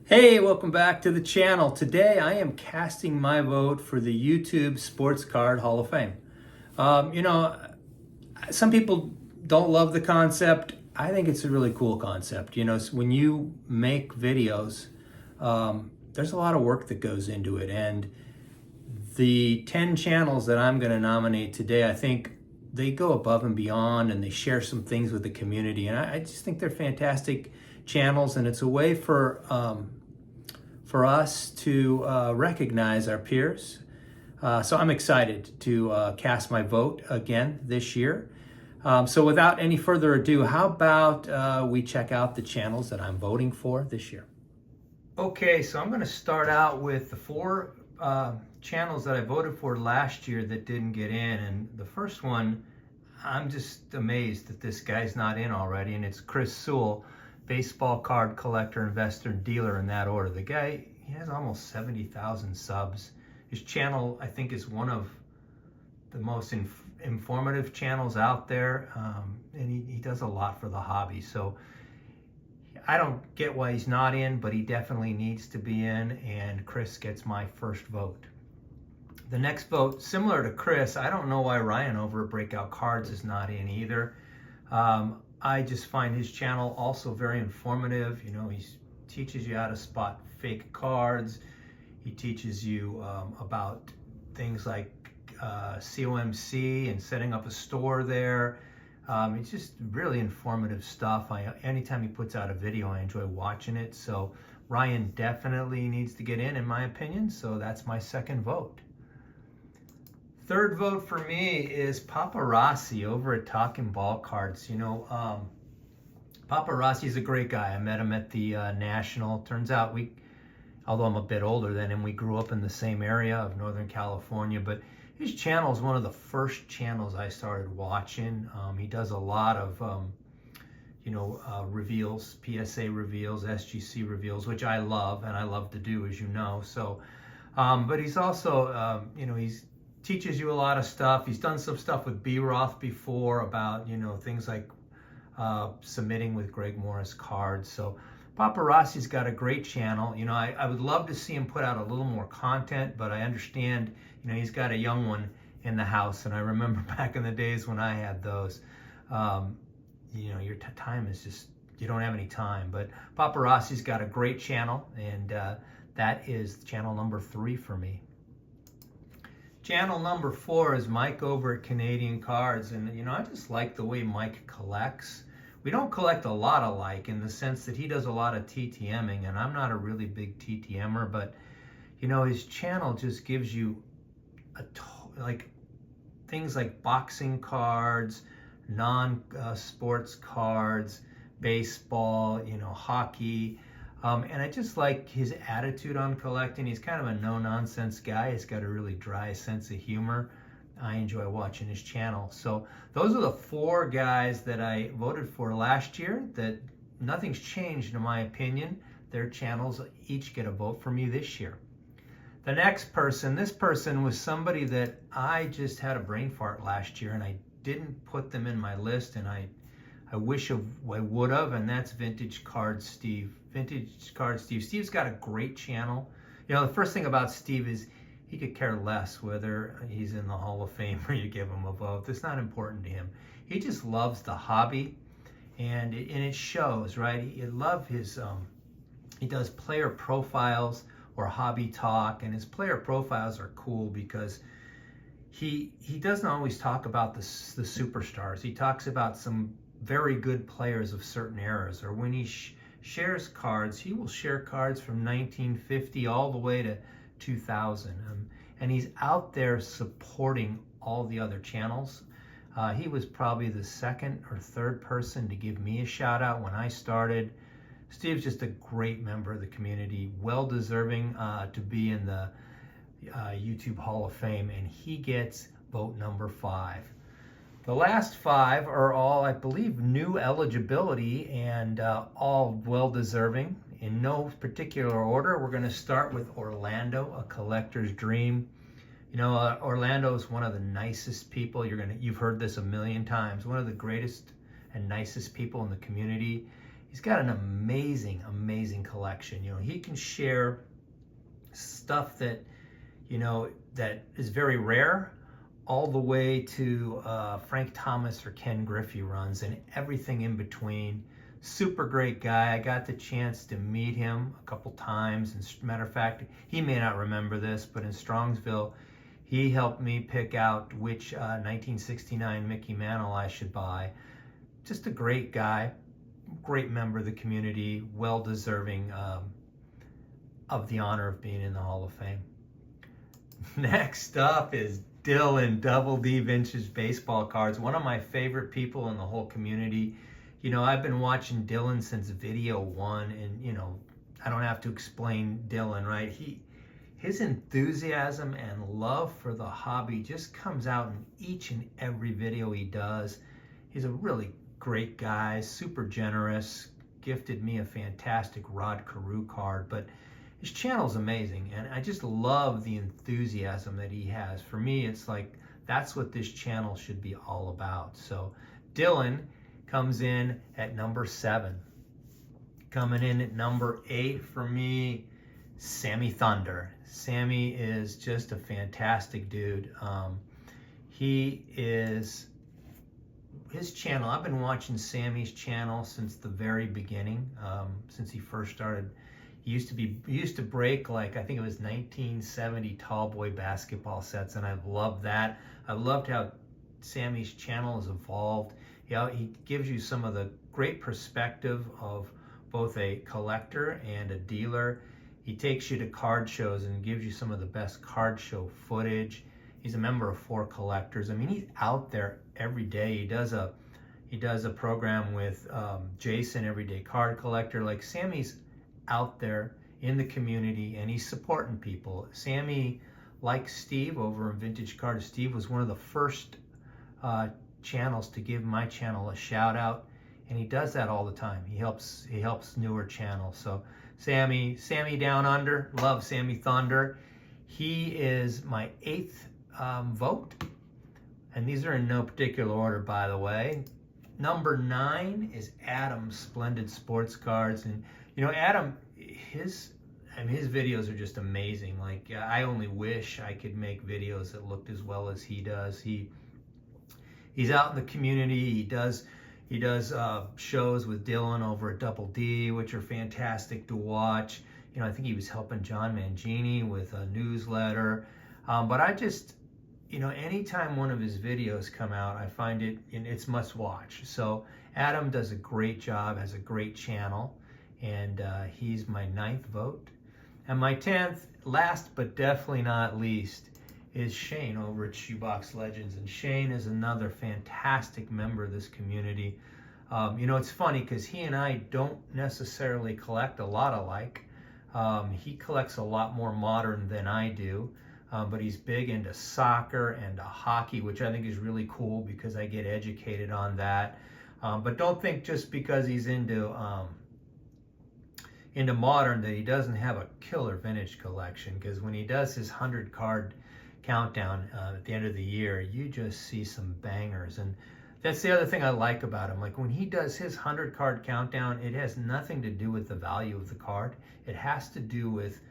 Hey, welcome back to the channel. Today I am casting my vote for the YouTube Sports Card Hall of Fame. Some people don't love the concept. I think it's a really cool concept. When you make videos, there's a lot of work that goes into it. And the 10 channels that I'm going to nominate today, I think they go above and beyond and they share some things with the community. And I just think they're fantastic channels, and it's a way for us to recognize our peers. So I'm excited to cast my vote again this year. So without any further ado, how about we check out the channels that I'm voting for this year? Okay, so I'm going to start out with the four channels that I voted for last year that didn't get in. And the first one, I'm just amazed that this guy's not in already, and it's Chris Sewell, baseball card collector, investor, dealer, in that order. The guy, he has almost 70,000 subs. His channel, I think, is one of the most informative channels out there, and he does a lot for the hobby. So I don't get why he's not in, but he definitely needs to be in, and Chris gets my first vote. The next vote, similar to Chris, I don't know why Ryan over at Breakout Cards is not in either. I just find his channel also very informative. He teaches you how to spot fake cards. He teaches you about things like COMC and setting up a store there. It's just really informative stuff. Anytime he puts out a video, I enjoy watching it. So Ryan definitely needs to get in my opinion. So that's my second vote. Third vote for me is Papa Rossi over at Talking Ball Cards. Papa Rossi is a great guy. I met him at the National. Turns out although I'm a bit older than him, we grew up in the same area of Northern California, but his channel is one of the first channels I started watching. He does a lot of, reveals, PSA reveals, SGC reveals, which I love, and I love to do, as you know. So, but he's also, he's teaches you a lot of stuff. He's done some stuff with B-Roth before about, things like submitting with Greg Morris cards. So Papa Rossi's got a great channel. I would love to see him put out a little more content, but I understand, he's got a young one in the house. And I remember back in the days when I had those, your time is just, you don't have any time. But Papa Rossi's got a great channel, and that is channel number 3 for me. Channel number 4 is Mike over at Canadian Cards, and I just like the way Mike collects. We don't collect a lot alike in the sense that he does a lot of TTMing, and I'm not a really big TTMer, but his channel just gives you things like boxing cards, non-sports cards, baseball, hockey. And I just like his attitude on collecting. He's kind of a no-nonsense guy. He's got a really dry sense of humor. I enjoy watching his channel. So those are the 4 guys that I voted for last year that nothing's changed in my opinion. Their channels each get a vote for me this year. The next person, this person was somebody that I just had a brain fart last year, and I didn't put them in my list, and I wish I would have, and that's Vintage Card Steve. Vintage Card Steve. Steve's got a great channel. The first thing about Steve is he could care less whether he's in the Hall of Fame or you give him a vote. That's not important to him. He just loves the hobby, and it shows, right? He loves his, he does player profiles or hobby talk, and his player profiles are cool because he doesn't always talk about the superstars. He talks about some very good players of certain eras, or when he shares cards, he will share cards from 1950 all the way to 2000, and he's out there supporting all the other channels. He was probably the second or third person to give me a shout out when I started. Steve's just a great member of the community, well deserving to be in the YouTube Hall of Fame, and he gets vote number 5. The last 5 are all, I believe, new eligibility, and all well-deserving. In no particular order, we're going to start with Orlando, a collector's dream. Orlando is one of the nicest people. You've heard this a million times. One of the greatest and nicest people in the community. he's got an amazing, amazing collection. You know, he can share stuff that, you know, that is very rare, all the way to Frank Thomas or Ken Griffey runs and everything in between. Super great guy. I got the chance to meet him a couple times. As a matter of fact, he may not remember this, but in Strongsville, he helped me pick out which 1969 Mickey Mantle I should buy. Just a great guy, great member of the community, well deserving of the honor of being in the Hall of Fame. Next up is Dylan, Double D Vintage Baseball Cards, one of my favorite people in the whole community. You know, I've been watching Dylan since video 1, and, you know, I don't have to explain Dylan, right? His enthusiasm and love for the hobby just comes out in each and every video he does. He's a really great guy, super generous, gifted me a fantastic Rod Carew card, but his channel's amazing, and I just love the enthusiasm that he has. For me, it's like, that's what this channel should be all about. So Dylan comes in at number 7. Coming in at number 8 for me, Sammy Thunder. Sammy is just a fantastic dude. His channel, I've been watching Sammy's channel since the very beginning, since he first started. He used to break, like, I think it was 1970 tall boy basketball sets, and I've loved that. I've loved how Sammy's channel has evolved. You know, he gives you some of the great perspective of both a collector and a dealer. He takes you to card shows and gives you some of the best card show footage. He's a member of 4 Collectors. I mean, he's out there every day. He does a program with Jason, Everyday Card Collector. Like, Sammy's out there in the community, and he's supporting people. Sammy, like Steve over in Vintage Cards, Steve was one of the first channels to give my channel a shout out, and he does that all the time. He helps newer channels. So Sammy Down Under, love Sammy Thunder. He is my 8th vote, and these are in no particular order, by the way. Number 9 is Adam's Splendid Sports Cards, and you know, Adam, his videos are just amazing. Like, I only wish I could make videos that looked as well as he does. He's out in the community. He does shows with Dylan over at Double D, which are fantastic to watch. You know, I think he was helping John Mangini with a newsletter. But I just, you know, anytime one of his videos come out, I find it's must watch. So Adam does a great job, has a great channel, and he's my 9th vote. And my 10th, last but definitely not least, is Shane over at Shoebox Legends. And Shane is another fantastic member of this community. You know, it's funny because he and I don't necessarily collect a lot alike. He collects a lot more modern than I do, but he's big into soccer and hockey, which I think is really cool because I get educated on that. But don't think just because he's into modern that he doesn't have a killer vintage collection, because when he does his 100 card countdown at the end of the year, you just see some bangers. And that's the other thing I like about him. Like, when he does his 100 card countdown, it has nothing to do with the value of the card. It has to do with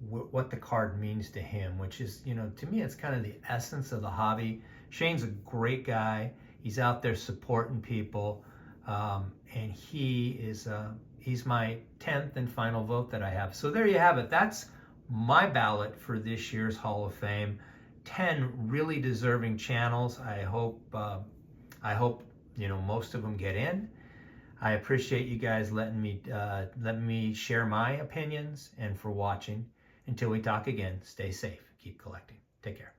what the card means to him, which is, you know, to me, it's kind of the essence of the hobby. Shane's a great guy. He's out there supporting people, and he's my 10th and final vote that I have. So there you have it. That's my ballot for this year's Hall of Fame. 10 really deserving channels. I hope you know, most of them get in. I appreciate you guys letting me share my opinions, and for watching. Until we talk again, stay safe, keep collecting. Take care.